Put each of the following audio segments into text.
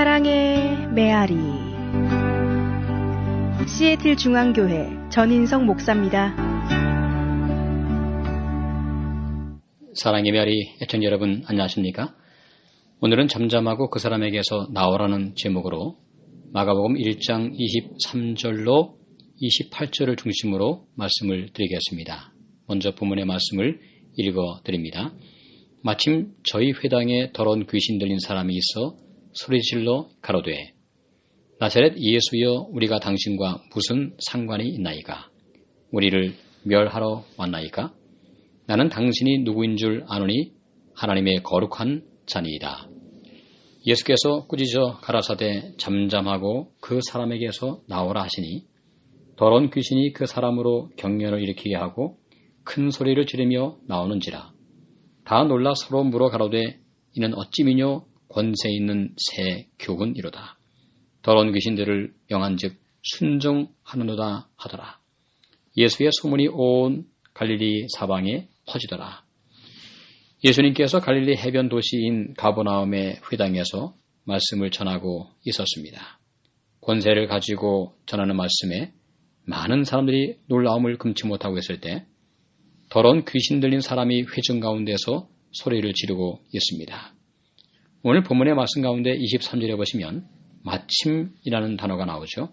사랑의 메아리. 시애틀 중앙교회 전인성 목사입니다. 사랑의 메아리 애청자 여러분 안녕하십니까? 오늘은 잠잠하고 그 사람에게서 나오라는 제목으로 마가복음 1장 23절로 28절을 중심으로 말씀을 드리겠습니다. 먼저 본문의 말씀을 읽어드립니다. 마침 저희 회당에 더러운 귀신 들린 사람이 있어 소리질러 가로되 나사렛 예수여 우리가 당신과 무슨 상관이 있나이까? 우리를 멸하러 왔나이까? 나는 당신이 누구인 줄 아노니 하나님의 거룩한 자니이다. 예수께서 꾸짖어 가라사대 잠잠하고 그 사람에게서 나오라 하시니 더러운 귀신이 그 사람으로 경련을 일으키게 하고 큰 소리를 지르며 나오는지라. 다 놀라 서로 물어 가로되 이는 어찌미뇨 권세 있는 새 교훈이로다. 더러운 귀신들을 명한즉 순종하는도다 하더라. 예수의 소문이 온 갈릴리 사방에 퍼지더라. 예수님께서 갈릴리 해변 도시인 가버나움의 회당에서 말씀을 전하고 있었습니다. 권세를 가지고 전하는 말씀에 많은 사람들이 놀라움을 금치 못하고 있을 때 더러운 귀신 들린 사람이 회중 가운데서 소리를 지르고 있습니다. 오늘 본문의 말씀 가운데 23절에 보시면 마침이라는 단어가 나오죠.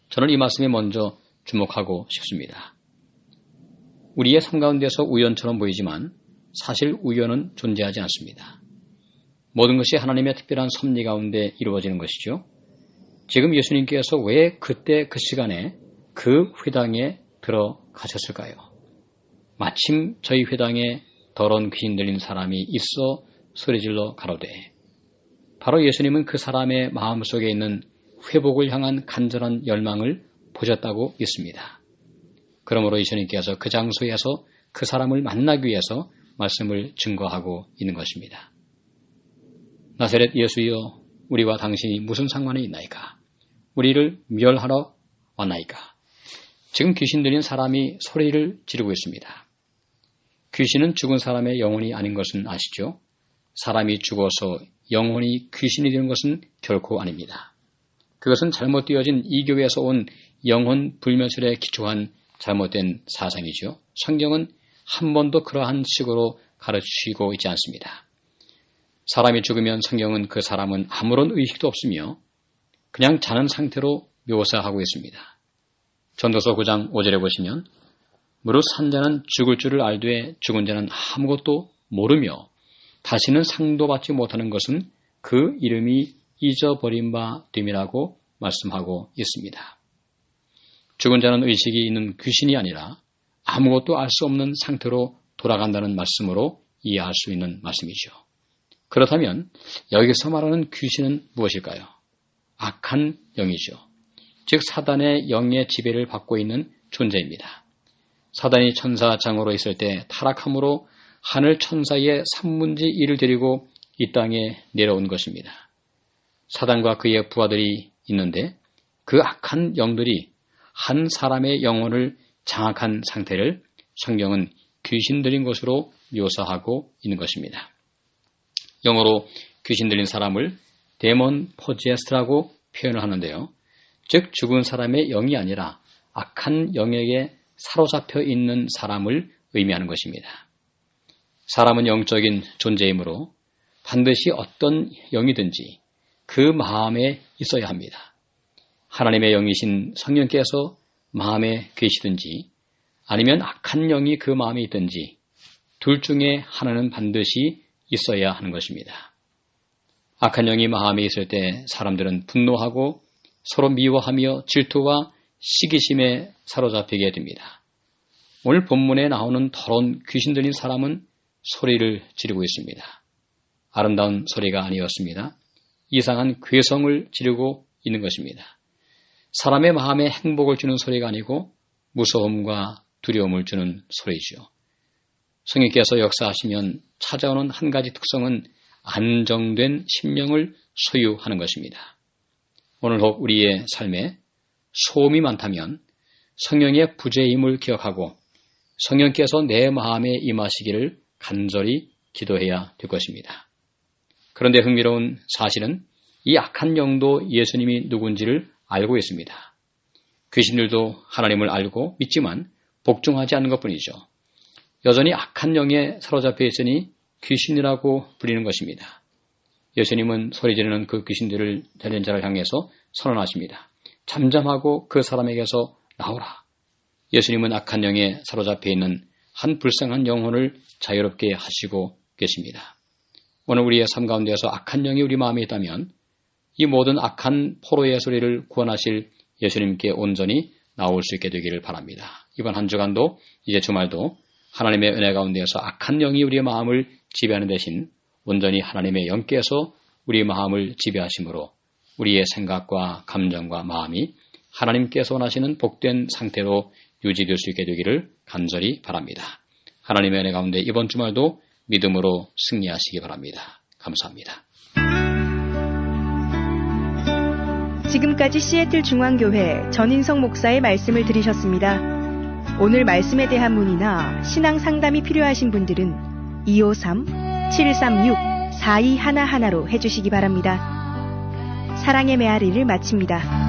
저는 이 말씀에 먼저 주목하고 싶습니다. 우리의 삶 가운데서 우연처럼 보이지만 사실 우연은 존재하지 않습니다. 모든 것이 하나님의 특별한 섭리 가운데 이루어지는 것이죠. 지금 예수님께서 왜 그때 그 시간에 그 회당에 들어가셨을까요? 마침 저희 회당에 더러운 귀신 들린 사람이 있어 소리질러 가로되 바로 예수님은 그 사람의 마음속에 있는 회복을 향한 간절한 열망을 보셨다고 믿습니다. 그러므로 예수님께서 그 장소에서 그 사람을 만나기 위해서 말씀을 증거하고 있는 것입니다. 나사렛 예수여 우리와 당신이 무슨 상관이 있나이까? 우리를 멸하러 왔나이까? 지금 귀신 들린 사람이 소리를 지르고 있습니다. 귀신은 죽은 사람의 영혼이 아닌 것은 아시죠? 사람이 죽어서 영혼이 귀신이 되는 것은 결코 아닙니다. 그것은 잘못 되어진 이교에서 온 영혼 불면술에 기초한 잘못된 사상이죠. 성경은 한 번도 그러한 식으로 가르치고 있지 않습니다. 사람이 죽으면 성경은 그 사람은 아무런 의식도 없으며 그냥 자는 상태로 묘사하고 있습니다. 전도서 9장 5절에 보시면 무릇 산 자는 죽을 줄을 알되 죽은 자는 아무것도 모르며 다시는 상도받지 못하는 것은 그 이름이 잊어버린 바 됨이라고 말씀하고 있습니다. 죽은 자는 의식이 있는 귀신이 아니라 아무것도 알 수 없는 상태로 돌아간다는 말씀으로 이해할 수 있는 말씀이죠. 그렇다면 여기서 말하는 귀신은 무엇일까요? 악한 영이죠. 즉 사단의 영의 지배를 받고 있는 존재입니다. 사단이 천사장으로 있을 때 타락함으로 하늘 천사의 3분의 1을 데리고 이 땅에 내려온 것입니다. 사단과 그의 부하들이 있는데 그 악한 영들이 한 사람의 영혼을 장악한 상태를 성경은 귀신 들린 것으로 묘사하고 있는 것입니다. 영어로 귀신 들린 사람을 데몬 포제스트라고 표현을 하는데요. 즉 죽은 사람의 영이 아니라 악한 영에게 사로잡혀 있는 사람을 의미하는 것입니다. 사람은 영적인 존재이므로 반드시 어떤 영이든지 그 마음에 있어야 합니다. 하나님의 영이신 성령께서 마음에 계시든지 아니면 악한 영이 그 마음에 있든지 둘 중에 하나는 반드시 있어야 하는 것입니다. 악한 영이 마음에 있을 때 사람들은 분노하고 서로 미워하며 질투와 시기심에 사로잡히게 됩니다. 오늘 본문에 나오는 더러운 귀신 들린 사람은 소리를 지르고 있습니다. 아름다운 소리가 아니었습니다. 이상한 괴성을 지르고 있는 것입니다. 사람의 마음에 행복을 주는 소리가 아니고 무서움과 두려움을 주는 소리죠. 성령께서 역사하시면 찾아오는 한 가지 특성은 안정된 심령을 소유하는 것입니다. 오늘 혹 우리의 삶에 소음이 많다면 성령의 부재임을 기억하고 성령께서 내 마음에 임하시기를 간절히 기도해야 될 것입니다. 그런데 흥미로운 사실은 이 악한 영도 예수님이 누군지를 알고 있습니다. 귀신들도 하나님을 알고 믿지만 복종하지 않는 것뿐이죠. 여전히 악한 영에 사로잡혀 있으니 귀신이라고 불리는 것입니다. 예수님은 소리 지르는 그 귀신들을 들린 자를 향해서 선언하십니다. 잠잠하고 그 사람에게서 나오라. 예수님은 악한 영에 사로잡혀 있는 한 불쌍한 영혼을 자유롭게 하시고 계십니다. 오늘 우리의 삶 가운데서 악한 영이 우리 마음에 있다면 이 모든 악한 포로의 소리를 구원하실 예수님께 온전히 나올 수 있게 되기를 바랍니다. 이번 한 주간도 이제 주말도 하나님의 은혜 가운데서 악한 영이 우리의 마음을 지배하는 대신 온전히 하나님의 영께서 우리의 마음을 지배하심으로 우리의 생각과 감정과 마음이 하나님께서 원하시는 복된 상태로 유지될 수 있게 되기를 간절히 바랍니다. 하나님의 은혜 가운데 이번 주말도 믿음으로 승리하시기 바랍니다. 감사합니다. 지금까지 시애틀 중앙교회 전인성 목사의 말씀을 들으셨습니다. 오늘 말씀에 대한 문의나 신앙 상담이 필요하신 분들은 253-736-4211로 해주시기 바랍니다. 사랑의 메아리를 마칩니다.